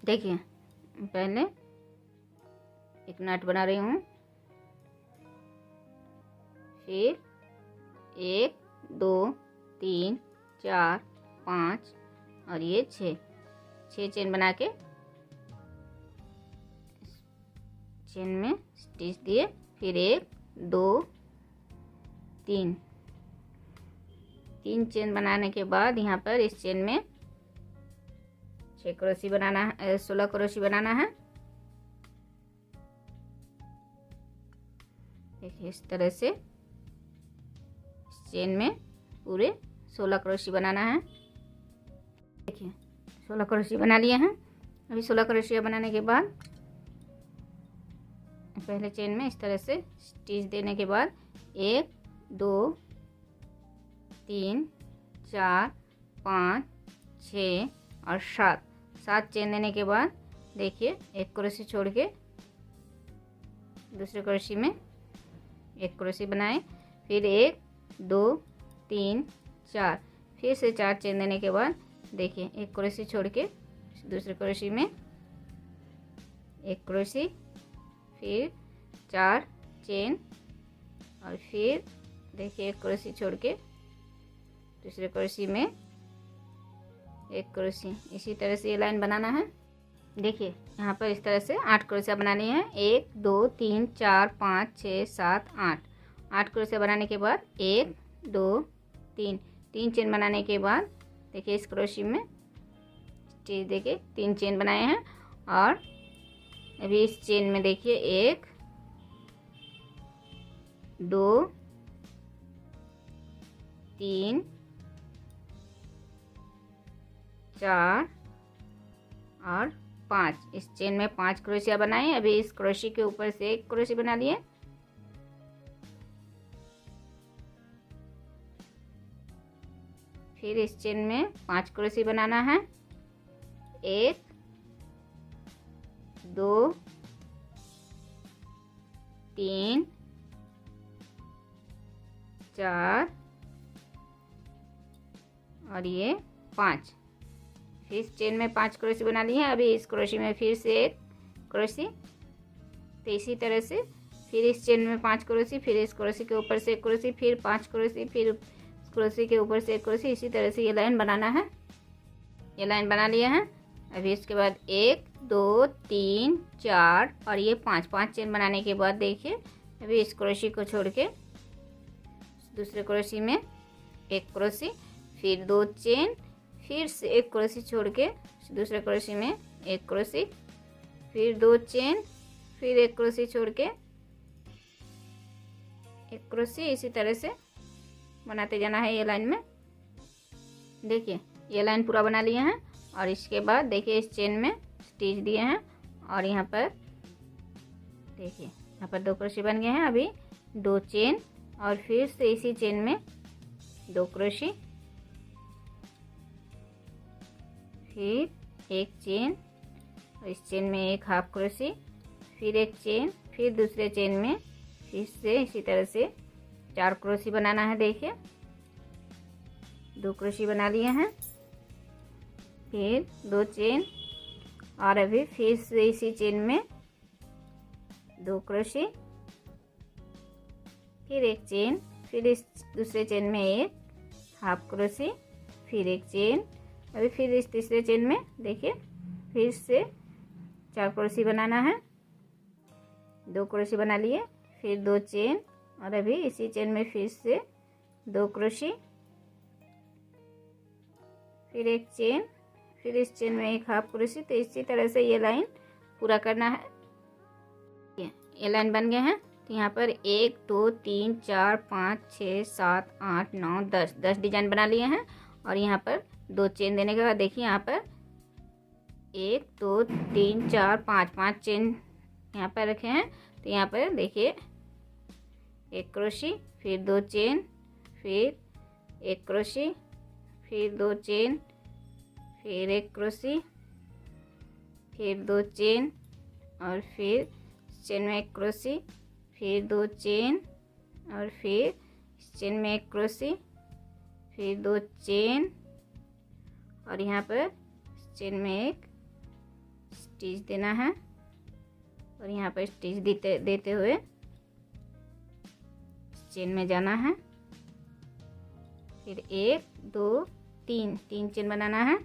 देखिए पहले एक नट बना रही हूँ, फिर 1 2 3 4 5 और ये 6 चेन बना के चेन में स्टिच दिए, फिर 1 2 3 चेन बनाने के बाद यहाँ पर इस चेन में 6 क्रोशी बनाना है, 16 क्रोशी बनाना है। देखिए इस तरह से इस चेन में पूरे 16 क्रोशी बनाना है। देखिए 16 क्रोशी बना लिए हैं। अभी 16 क्रोशिया बनाने के बाद पहले चेन में इस तरह से स्टिच देने के बाद 1 2 3 4 5 6 और 7 चेन देने के बाद देखिए एक क्रोशी छोड़ के दूसरे क्रोशी में एक क्रोशी बनाएं, फिर 1 2 3 4 फिर से 4 चेन देने के बाद देखिए एक क्रोशी छोड़ के दूसरे क्रोशी में एक क्रोशी, फिर 4 चेन और फिर देखिए एक क्रोशी छोड़ के दूसरे क्रोशी में एक क्रोशी। इसी तरह से ये लाइन बनाना है। देखिए यहाँ पर इस तरह से 8 क्रोशिया बनानी है। 1 2 3 4 5 6 7 8 क्रोशिया बनाने के बाद 1 2 3 चेन बनाने के बाद देखिए इस क्रोशी में स्टिच देके 3 चेन बनाए हैं। और अभी इस चेन में देखिए 1 2 3 4 और 5 इस चेन में 5 क्रोशिया बनाए। अभी इस क्रोशी के ऊपर से एक क्रोशी बना लिए, फिर इस चेन में 5 क्रोशी बनाना है। 1 2 3 4 और ये 5। फिर इस चेन में 5 क्रोशी बना ली है। अभी इस क्रोशी में फिर से एक क्रोशी, तो इसी तरह से फिर इस चेन में 5 क्रोशी, फिर इस क्रोशी के ऊपर से एक क्रोशी, फिर 5 क्रोशी, फिर इस क्रोशी के ऊपर से एक क्रोशी। इसी तरह से ये लाइन बनाना है। ये लाइन बना लिया है। अभी इसके बाद 1 2 3 4 और ये 5 चेन बनाने के बाद देखिए अभी इस क्रोशी को छोड़ के दूसरे क्रोशी में एक क्रोशी, फिर 2 चेन, फिर से एक क्रोशी छोड़ के दूसरे क्रोशी में एक क्रोशी, फिर 2 चेन, फिर एक क्रोशी छोड़ के एक क्रोशी। इसी तरह से बनाते जाना है ये लाइन में। देखिए ये लाइन पूरा बना लिए हैं। और इसके बाद देखिए इस चेन में स्टिच दिए हैं और यहाँ पर देखिए यहाँ पर 2 क्रोशी बन गए हैं। अभी 2 चेन और फिर से इसी चेन में 2 क्रोशी, फिर एक चेन और इस चेन में एक हाफ क्रोशी, फिर एक चेन, फिर दूसरे चेन में फिर से इसी तरह से 4 क्रोशी बनाना है। देखिए 2 क्रोशी बना लिए हैं, फिर 2 चेन और अभी फिर से इसी चेन में 2 क्रोशी, फिर एक चेन, फिर इस दूसरे चेन में एक हाफ क्रोशी, फिर एक चेन। अभी फिर इस तीसरे चेन में देखिए फिर से 4 क्रोशी बनाना है। 2 क्रोशी बना लिए, फिर 2 चेन और अभी इसी चेन में फिर से 2 क्रोशी, फिर एक चेन, फिर इस चेन में एक हाफ क्रोशी। तो इसी तरह से ये लाइन पूरा करना है। ये लाइन बन गए हैं। तो यहाँ पर 1 2 3 4 5 6 7 8 9 10 डिजाइन बना लिए हैं। और यहाँ पर 2 चेन देने के बाद देखिए यहाँ पर 1 2 3 4 5 चेन यहाँ पर रखे हैं। तो यहाँ पर देखिए एक क्रोशी, फिर 2 चेन, फिर एक क्रोशी, फिर 2 चेन, फिर एक क्रोशी, फिर 2 चेन और फिर चेन में एक क्रोशी, फिर 2 चेन और फिर चेन में एक क्रोशी, फिर 2 चेन और यहाँ पर चेन में एक स्टिच देना है और यहाँ पर स्टिच देते हुए चेन में जाना है। फिर 1 2 3 3 चेन बनाना है।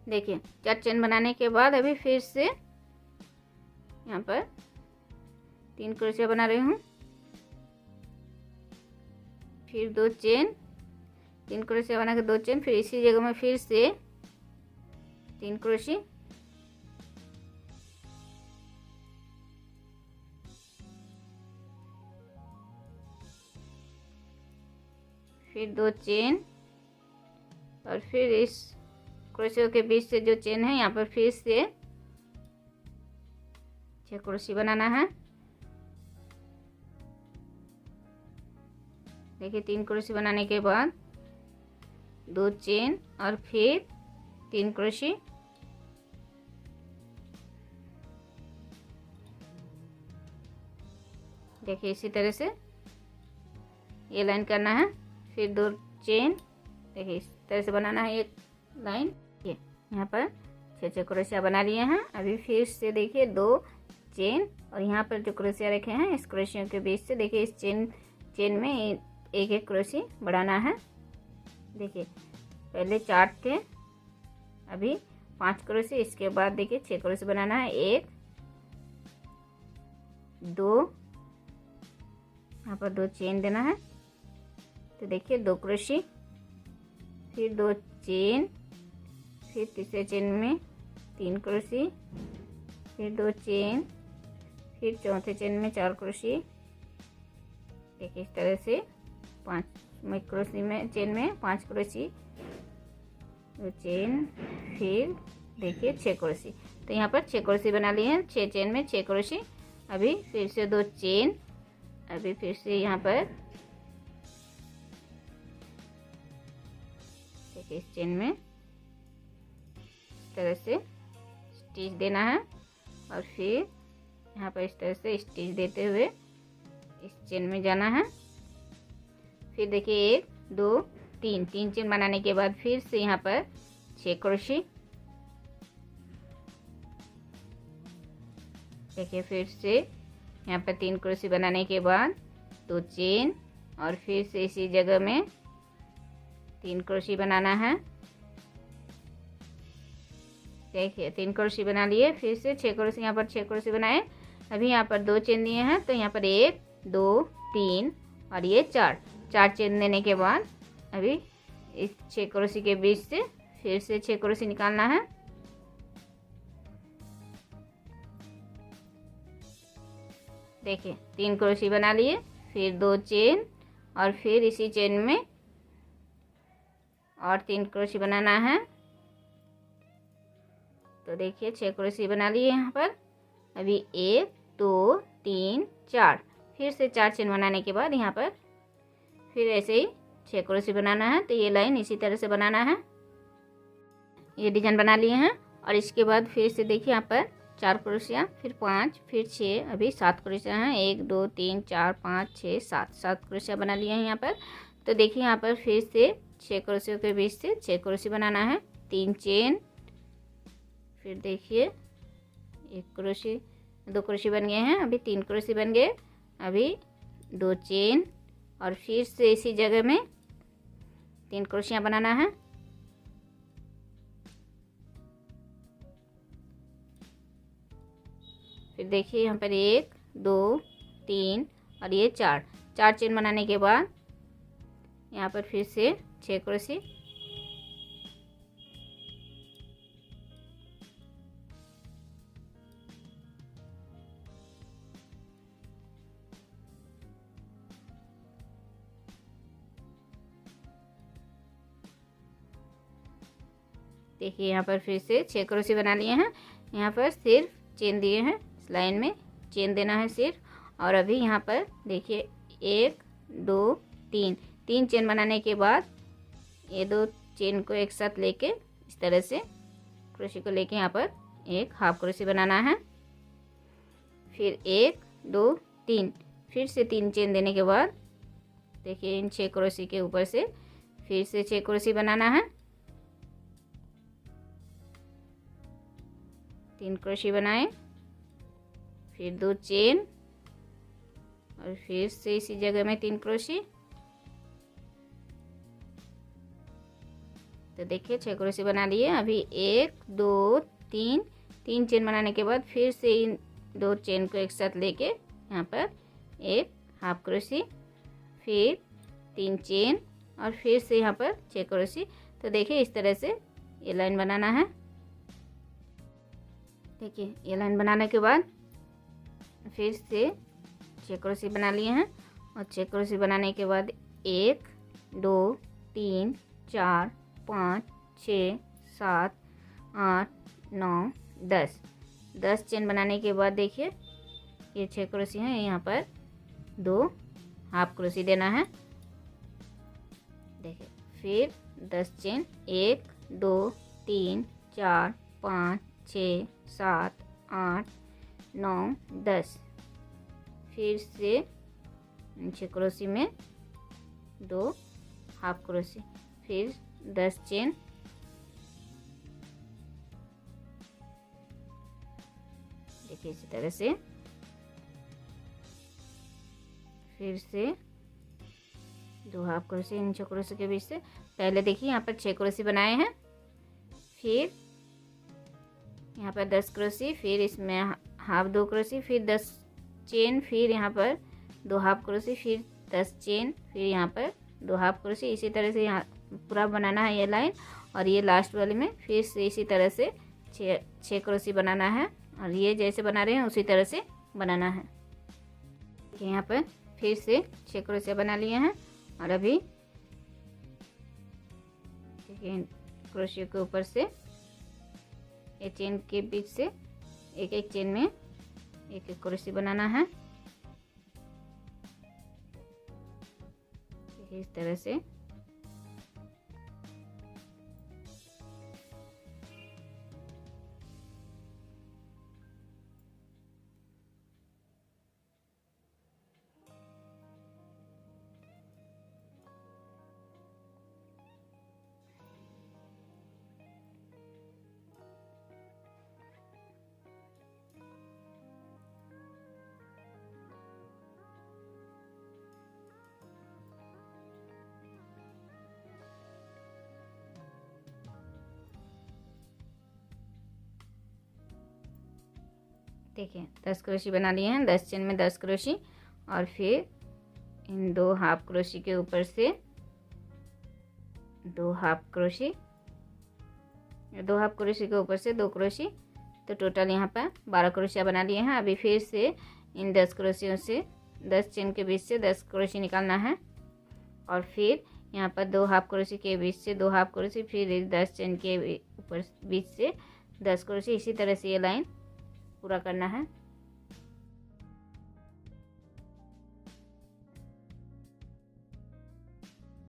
देखिए 4 चेन बनाने के बाद अभी फिर से यहाँ पर 3 क्रोशिया बना रही हूँ। फिर 2 चेन, 3 क्रोशिया बना के 2 चेन, फिर इसी जगह में फिर से 3 क्रोशी, फिर 2 चेन और फिर इस क्रोशियों के बीच से जो चेन है यहाँ पर फिर से 6 क्रोशी बनाना है। देखिए 3 क्रोशी बनाने के बाद 2 चेन और फिर 3 क्रोशी, देखिए इसी तरह से ये लाइन करना है। फिर 2 चेन, देखिए इस तरह से बनाना है एक लाइन। ये यहाँ पर 6 क्रोशिया बना लिए हैं। अभी फिर से देखिए 2 चेन और यहाँ पर जो क्रोशिया रखे हैं इस क्रोशियों के बीच से देखिए इस चेन में एक एक क्रोशी बढ़ाना है। देखिए पहले 4 थे, अभी 5 क्रोशी, इसके बाद देखिए 6 क्रोशी बनाना है। 1 2, यहाँ पर 2 चेन देना है। तो देखिए 2 क्रोशी, फिर 2 चेन, फिर तीसरे चेन में 3 क्रोशी, फिर 2 चेन, फिर चौथे चेन में 4 क्रोशी। देखिए इस तरह से 5 क्रोशी में चेन में 5 क्रोशी, 2 चेन, फिर देखिए 6 क्रोशी। तो यहाँ पर 6 क्रोशी बना लिए हैं। 6 चेन में 6 क्रोशी। अभी फिर से 2 चेन, अभी फिर से यहाँ पर देखिए इस चेन में इस तरह से स्टिच देना है और फिर यहाँ पर इस तरह से स्टिच देते हुए इस चेन में जाना है। फिर देखिए 1 2 3 3 चेन बनाने के बाद फिर से यहाँ पर 6 क्रोशी। देखिए फिर से यहाँ पर 3 क्रोशी बनाने के बाद 2 चेन और फिर से इसी जगह में 3 क्रोशी बनाना है। देखिए 3 क्रोशी बना लिए, फिर से 6 क्रोशी, यहाँ पर 6 क्रोशी बनाए। अभी यहाँ पर 2 चेन दिए हैं तो यहाँ पर 1 2 3 और ये 4 चेन देने के बाद अभी इस 6 क्रोशी के बीच से फिर से 6 क्रोशी निकालना है। देखिए 3 क्रोशी बना लिए, फिर 2 चेन और फिर इसी चेन में और 3 क्रोशी बनाना है। तो देखिए 6 क्रोशी बना लिए यहाँ पर। अभी 1 2 3 4, फिर से 4 चेन बनाने के बाद यहाँ पर फिर ऐसे ही 6 क्रोशी बनाना है। तो ये लाइन इसी तरह से बनाना है। ये डिजाइन बना लिए हैं और इसके बाद फिर से देखिए यहाँ पर 4 क्रोशिया, फिर 5, फिर 6, अभी 7 क्रोशिया हैं। 1 2 3 4 5 6 7 क्रोशिया बना लिए हैं यहाँ पर। तो देखिए यहाँ पर फिर से 6 क्रोशियों के बीच से 6 क्रोशी बनाना है। 3 चेन, फिर देखिए 1 क्रोशी, 2 क्रोशी बन गए हैं। अभी 3 क्रोशी बन गए। अभी 2 चेन और फिर से इसी जगह में 3 क्रोशियाँ बनाना है। फिर देखिए यहाँ पर 1 2 3 और ये 4 चेन बनाने के बाद यहाँ पर फिर से 6 क्रोशी। देखिए यहाँ पर फिर से 6 क्रोशी बना लिए हैं। यहाँ पर सिर्फ चेन दिए हैं, इस लाइन में चेन देना है सिर्फ। और अभी यहाँ पर देखिए 1 2 3 चेन बनाने के बाद ये 2 चेन को एक साथ लेके इस तरह से क्रोशी को लेके यहाँ पर एक हाफ क्रोशी बनाना है। फिर 1 2 3, फिर से 3 चेन देने के बाद देखिए इन 6 क्रोशी के ऊपर से फिर से 6 क्रोशी बनाना है। 3 क्रोशे बनाएं, फिर 2 चेन और फिर से इसी जगह में 3 क्रोशे। तो देखिए 6 क्रोशे बना लिए। अभी 1 2 3 चेन बनाने के बाद फिर से इन 2 चेन को एक साथ लेके यहाँ पर एक हाफ क्रोशे, फिर 3 चेन और फिर से यहाँ पर 6 क्रोशे। तो देखिए इस तरह से ये लाइन बनाना है। देखिए ये लाइन बनाने के बाद फिर से 6 क्रोशे बना लिए हैं और 6 क्रोशे बनाने के बाद 1 2 3 4 5 6 7 8 9 10 चेन बनाने के बाद देखिए ये 6 क्रोशे हैं, यहाँ पर 2 हाफ क्रोशे देना है। देखिए फिर 10 चेन 1 2 3 4 5 6 7 8 9 10। फिर से 6 क्रोशे में 2 हाफ क्रोशे, फिर 10 चेन, देखिए इसी तरह से। फिर से 2 हाफ क्रोशे इन 6 क्रोशे के बीच से। पहले देखिए यहाँ पर 6 क्रोशे बनाए हैं, फिर यहाँ पर 10 क्रोशे, फिर इसमें हाफ 2 क्रोशे, फिर 10 चेन, फिर यहाँ पर 2 हाफ क्रोशे, फिर 10 चेन, फिर यहाँ पर 2 हाफ क्रोशे। इसी तरह से यहाँ पूरा बनाना है ये लाइन। और ये लास्ट वाले में फिर से इसी तरह से 6 क्रोशे बनाना है और ये जैसे बना रहे हैं उसी तरह से बनाना है। यहाँ पर फिर से 6 क्रोशे बना लिए हैं और अभी देखिए क्रोशे के ऊपर से ये चेन के बीच से एक एक चेन में एक एक क्रोशे बनाना है। इस तरह से देखिए 10 क्रोशे बना लिए हैं, 10 चेन में 10 क्रोशे और फिर इन 2 हाफ क्रोशे के ऊपर से 2 हाफ क्रोशे, 2 हाफ क्रोशे के ऊपर से 2 क्रोशे। तो टोटल यहाँ पर 12 क्रोशिया बना लिए हैं। अभी फिर से इन 10 क्रोशियों से 10 चेन के बीच से 10 क्रोशे निकालना है और फिर यहाँ पर 2 हाफ क्रोशे के बीच से 2 हाफ क्रोशे, फिर इस 10 चेन के ऊपर बीच से 10 क्रोशे। इसी तरह से ये लाइन पूरा करना है।